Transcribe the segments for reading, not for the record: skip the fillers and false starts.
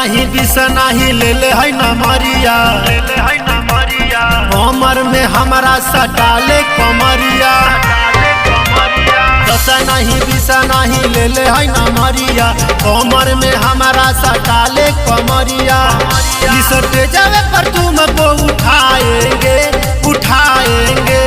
नहीं बिस नहीं ले ले है न मरिया, कमर में हमारा सटाले कमरिया। दस नहीं बिस नहीं ले ले है न मरिया, कमर में हमारा सटाले कमरिया। इस तेजवे पर तुमको उठाएंगे उठाएंगे।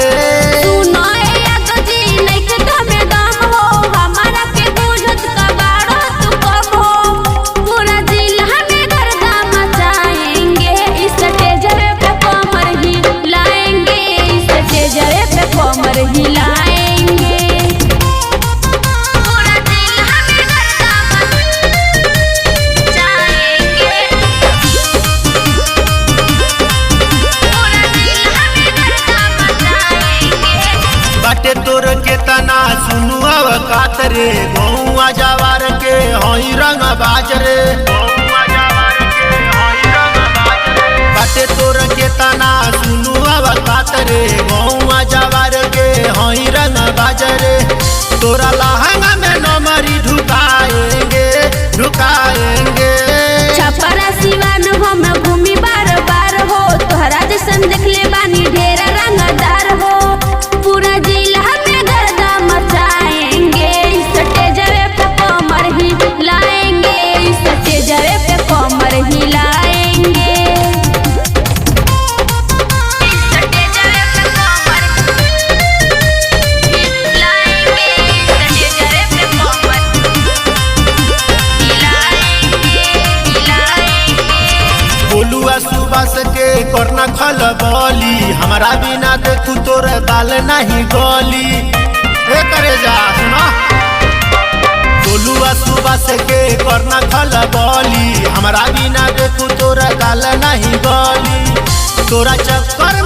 बाटे तोर के तना सुनु अवकात रे, गौआ जवार के हई रंग बाजरे। बाटे तोर के तना सुनु अवकात रे, गौआ जवार के हई रंग बाजरे। तोरा लहंगा में नमरी ढुकाएंगे ढुकाएंगे। छपरा सिवान हम भूमि बार बार हो, तोहरा जैसन देख ले बानी ढेर रंगदार हो। पूरा जिला में गर्दा मचाएंगे, स्टेजवे पे कमर हिलाएंगे, स्टेजवे पे कमर हिलाएंगे। स्टेजवे पे कमर हिलाएंगे, स्टेजवे पे कमर हिलाएंगे। बोलुआ सुबह के करना खल बोली, हमारा बिना देखू तोर दाल नहीं गोली। करे जा सुना, बोलुआ सुबह के करना खल बोली, हमारा बिना देखू तोर दाल नहीं गोली। तोरा चक्कर